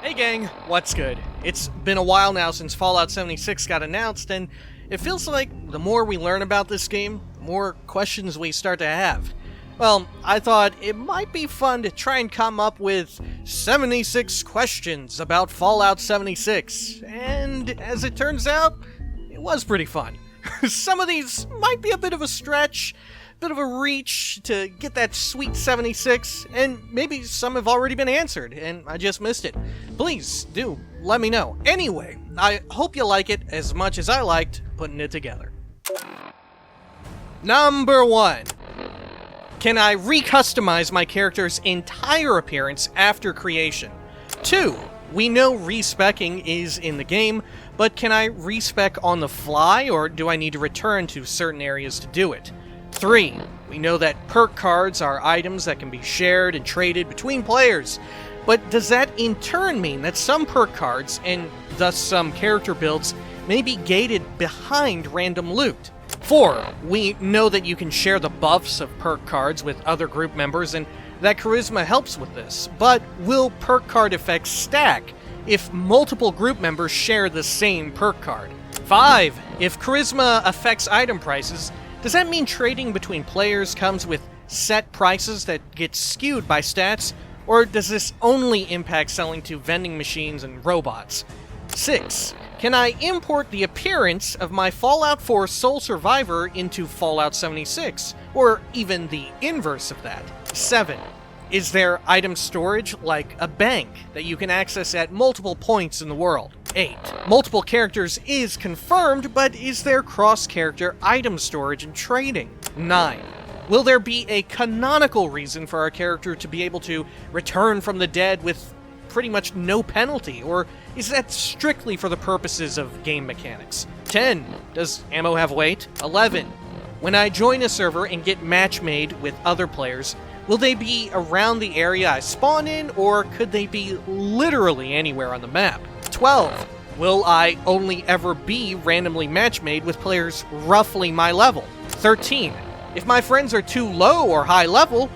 Hey gang, what's good? It's been a while now since Fallout 76 got announced, and it feels like the more we learn about this game, the more questions we start to have. Well, I thought it might be fun to try and come up with 76 questions about Fallout 76, and as it turns out, it was pretty fun. Some of these might be a bit of a stretch, bit of a reach to get that sweet 76, and maybe some have already been answered, and I just missed it. Please do let me know. Anyway, I hope you like it as much as I liked putting it together. Number 1. Can I recustomize my character's entire appearance after creation? 2. We know respecking is in the game, but can I respec on the fly, or do I need to return to certain areas to do it? 3. We know that perk cards are items that can be shared and traded between players, but does that in turn mean that some perk cards, and thus some character builds, may be gated behind random loot? 4. We know that you can share the buffs of perk cards with other group members, and that charisma helps with this, but will perk card effects stack if multiple group members share the same perk card? 5. If charisma affects item prices, does that mean trading between players comes with set prices that get skewed by stats, or does this only impact selling to vending machines and robots? 6. Can I import the appearance of my Fallout 4 sole survivor into Fallout 76, or even the inverse of that? 7. Is there item storage like a bank that you can access at multiple points in the world? 8. Multiple characters is confirmed, but is there cross-character item storage and trading? 9. Will there be a canonical reason for our character to be able to return from the dead with pretty much no penalty, or is that strictly for the purposes of game mechanics? 10. Does ammo have weight? 11. When I join a server and get match made with other players, will they be around the area I spawn in, or could they be literally anywhere on the map? 12. Will I only ever be randomly match-made with players roughly my level? 13. If my friends are too low or high level,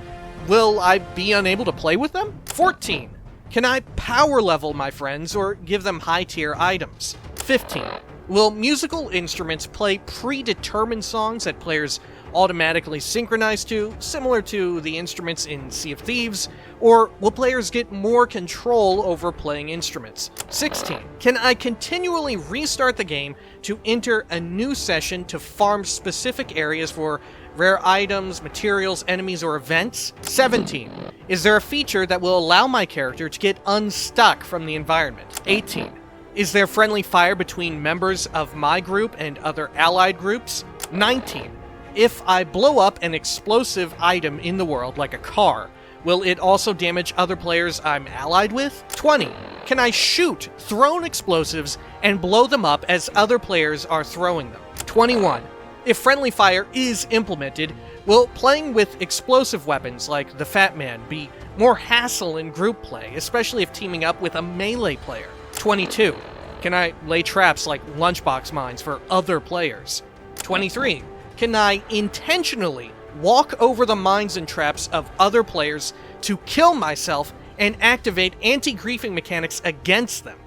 will I be unable to play with them? 14. Can I power level my friends or give them high-tier items? 15. Will musical instruments play predetermined songs that players automatically synchronize to, similar to the instruments in Sea of Thieves, or will players get more control over playing instruments? 16. Can I continually restart the game to enter a new session to farm specific areas for rare items, materials, enemies, or events? 17. Is there a feature that will allow my character to get unstuck from the environment? 18. Is there friendly fire between members of my group and other allied groups? 19. If I blow up an explosive item in the world, like a car, will it also damage other players I'm allied with? 20. Can I shoot thrown explosives and blow them up as other players are throwing them? 21. If friendly fire is implemented, will playing with explosive weapons like the Fat Man be more hassle in group play, especially if teaming up with a melee player? 22. Can I lay traps like lunchbox mines for other players? 23. Can I intentionally walk over the mines and traps of other players to kill myself and activate anti-griefing mechanics against them?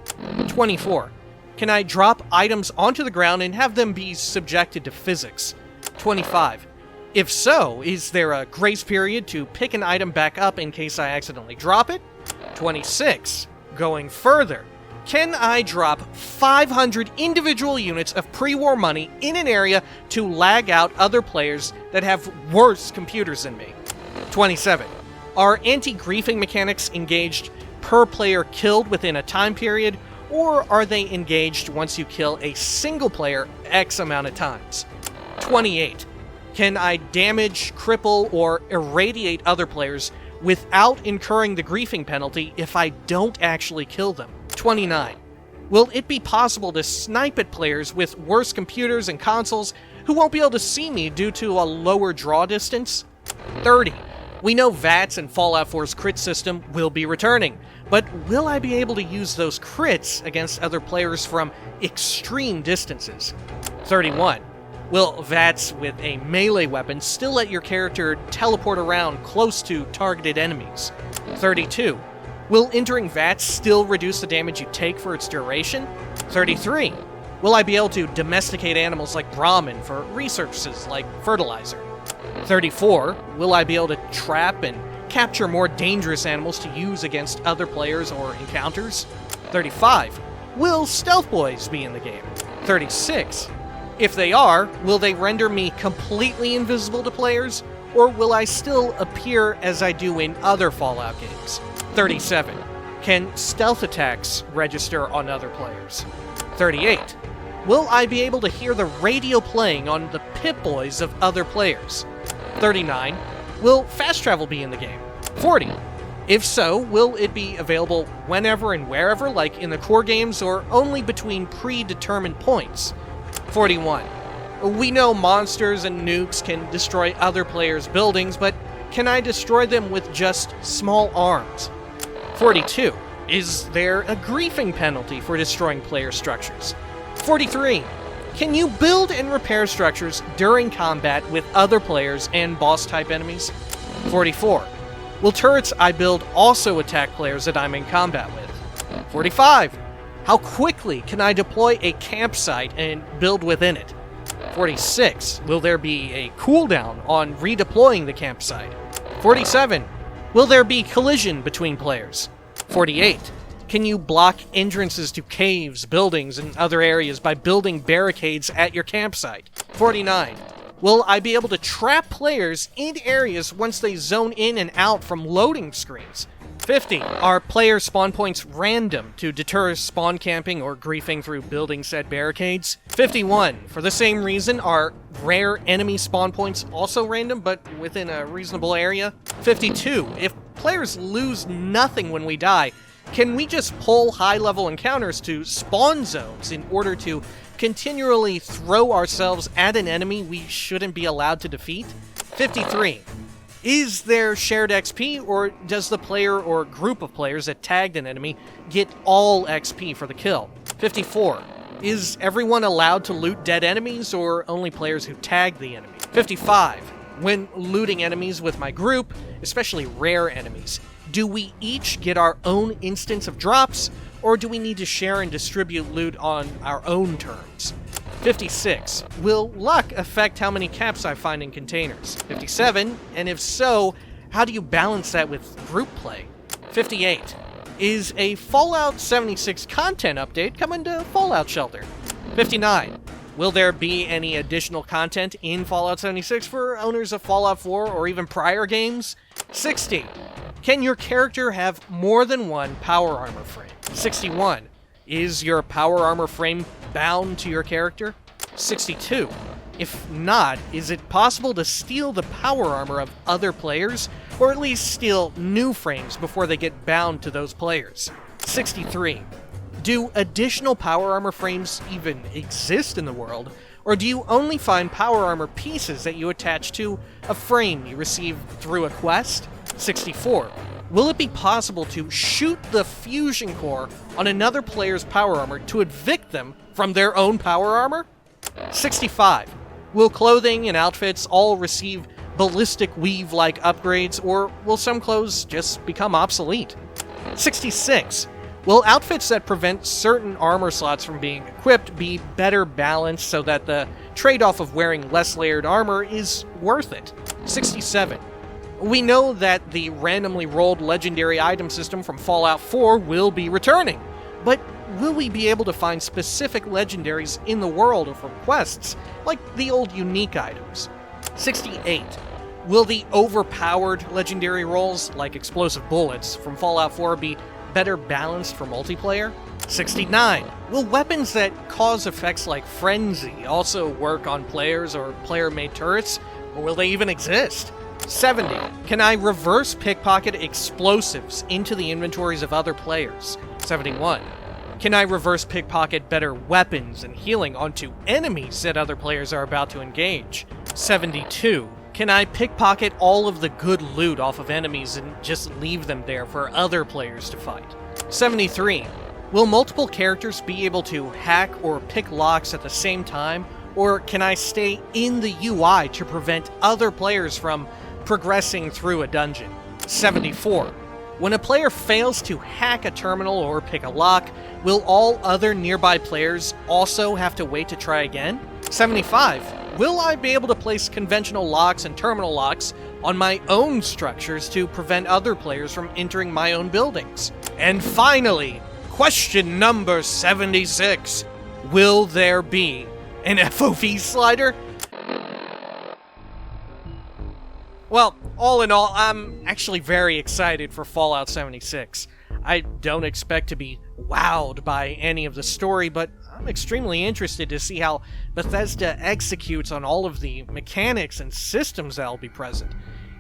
24. Can I drop items onto the ground and have them be subjected to physics? 25. If so, is there a grace period to pick an item back up in case I accidentally drop it? 26. Going further, can I drop 500 individual units of pre-war money in an area to lag out other players that have worse computers than me? 27. Are anti-griefing mechanics engaged per player killed within a time period, or are they engaged once you kill a single player X amount of times? 28. Can I damage, cripple, or irradiate other players without incurring the griefing penalty if I don't actually kill them? 29. Will it be possible to snipe at players with worse computers and consoles who won't be able to see me due to a lower draw distance? 30. We know VATS and Fallout 4's crit system will be returning, but will I be able to use those crits against other players from extreme distances? 31. Will VATS with a melee weapon still let your character teleport around close to targeted enemies? 32. Will entering VATS still reduce the damage you take for its duration? 33. Will I be able to domesticate animals like Brahmin for resources like fertilizer? 34. Will I be able to trap and capture more dangerous animals to use against other players or encounters? 35. Will Stealth Boys be in the game? 36. If they are, will they render me completely invisible to players, or will I still appear as I do in other Fallout games? 37. Can stealth attacks register on other players? 38. Will I be able to hear the radio playing on the Pip-Boys of other players? 39. Will fast travel be in the game? 40. If so, will it be available whenever and wherever, like in the core games, or only between predetermined points? 41. We know monsters and nukes can destroy other players' buildings, but can I destroy them with just small arms? 42. Is there a griefing penalty for destroying player structures? 43. Can you build and repair structures during combat with other players and boss-type enemies? 44. Will turrets I build also attack players that I'm in combat with? 45. How quickly can I deploy a campsite and build within it? 46. Will there be a cooldown on redeploying the campsite? 47. Will there be collision between players? 48. Can you block entrances to caves, buildings, and other areas by building barricades at your campsite? 49. Will I be able to trap players in areas once they zone in and out from loading screens? 50. Are player spawn points random to deter spawn camping or griefing through building said barricades? 51. For the same reason, are rare enemy spawn points also random but within a reasonable area? 52. If players lose nothing when we die, can we just pull high-level encounters to spawn zones in order to continually throw ourselves at an enemy we shouldn't be allowed to defeat? 53. Is there shared XP, or does the player or group of players that tagged an enemy get all XP for the kill? 54. Is everyone allowed to loot dead enemies, or only players who tagged the enemy? 55. When looting enemies with my group, especially rare enemies, do we each get our own instance of drops, or do we need to share and distribute loot on our own terms? 56. Will luck affect how many caps I find in containers? 57. And if so, how do you balance that with group play? 58. Is a Fallout 76 content update coming to Fallout Shelter? 59. Will there be any additional content in Fallout 76 for owners of Fallout 4 or even prior games? 60. Can your character have more than one power armor frame? 61. Is your power armor frame bound to your character? 62. If not, is it possible to steal the power armor of other players, or at least steal new frames before they get bound to those players? 63. Do additional power armor frames even exist in the world, or do you only find power armor pieces that you attach to a frame you receive through a quest? 64. Will it be possible to shoot the fusion core on another player's power armor to evict them from their own power armor? 65. Will clothing and outfits all receive ballistic weave-like upgrades, or will some clothes just become obsolete? 66. Will outfits that prevent certain armor slots from being equipped be better balanced so that the trade-off of wearing less layered armor is worth it? 67. We know that the randomly rolled legendary item system from Fallout 4 will be returning, but will we be able to find specific legendaries in the world or from quests, like the old unique items? 68. Will the overpowered legendary rolls, like explosive bullets, from Fallout 4 be better balanced for multiplayer? 69. Will weapons that cause effects like Frenzy also work on players or player-made turrets, or will they even exist? 70. Can I reverse pickpocket explosives into the inventories of other players? 71. Can I reverse pickpocket better weapons and healing onto enemies that other players are about to engage? 72. Can I pickpocket all of the good loot off of enemies and just leave them there for other players to fight? 73. Will multiple characters be able to hack or pick locks at the same time, or can I stay in the UI to prevent other players from progressing through a dungeon? 74. When a player fails to hack a terminal or pick a lock, will all other nearby players also have to wait to try again? 75. Will I be able to place conventional locks and terminal locks on my own structures to prevent other players from entering my own buildings? And finally, question number 76. Will there be an FOV slider? Well, all in all, I'm actually very excited for Fallout 76. I don't expect to be wowed by any of the story, but I'm extremely interested to see how Bethesda executes on all of the mechanics and systems that'll be present.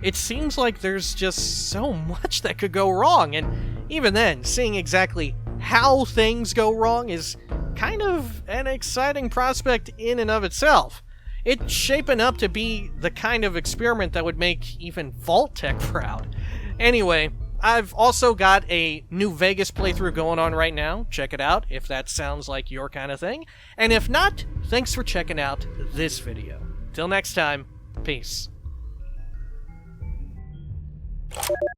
It seems like there's just so much that could go wrong, and even then, seeing exactly how things go wrong is kind of an exciting prospect in and of itself. It's shaping up to be the kind of experiment that would make even Vault-Tec proud. Anyway, I've also got a New Vegas playthrough going on right now. Check it out if that sounds like your kind of thing. And if not, thanks for checking out this video. Till next time, peace.